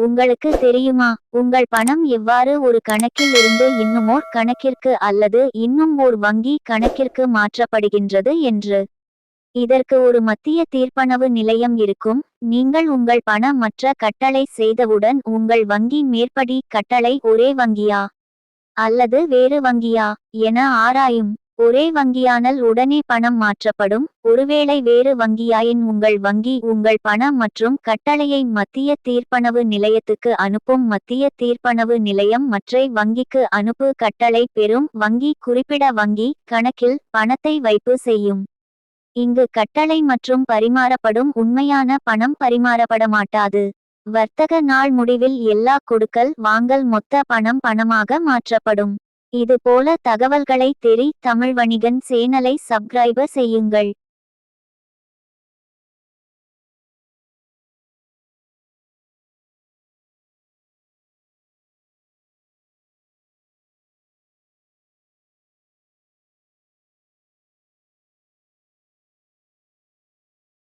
உங்களுக்கு தெரியுமா, உங்கள் பணம் எவ்வாறு ஒரு கணக்கில் இருந்து இன்னுமோர் கணக்கிற்கு அல்லது இன்னும் ஓர் வங்கி கணக்கிற்கு மாற்றப்படுகின்றது என்று? இதற்கு ஒரு மத்திய தீர்ப்பனவு நிலையம் இருக்கும். நீங்கள் உங்கள் பண மற்ற கட்டளை செய்தவுடன் உங்கள் வங்கி மேற்படி கட்டளை ஒரே வங்கியா அல்லது வேறு வங்கியா என ஆராயும். ஒரே வங்கியானல் உடனே பணம் மாற்றப்படும். ஒருவேளை வேறு வங்கியாயின் உங்கள் வங்கி உங்கள் பண மற்றும் கட்டளையை மத்திய தீர்ப்பனவு நிலையத்துக்கு அனுப்பும். மத்திய தீர்ப்பனவு நிலையம் மற்றை வங்கிக்கு அனுப்பு கட்டளை பெறும் வங்கி குறிப்பிட வங்கி கணக்கில் பணத்தை வைப்பு செய்யும். இங்கு கட்டளை மற்றும் பரிமாறப்படும் உண்மையான பணம் பரிமாறப்பட மாட்டாது. வர்த்தக நாள் முடிவில் எல்லா கொடுக்கல் வாங்கல் மொத்த பணம் பணமாக மாற்றப்படும். இது போல தகவல்களை தமிழ் வணிகன் சேனலை சப்ஸ்கிரைப செய்யுங்கள்.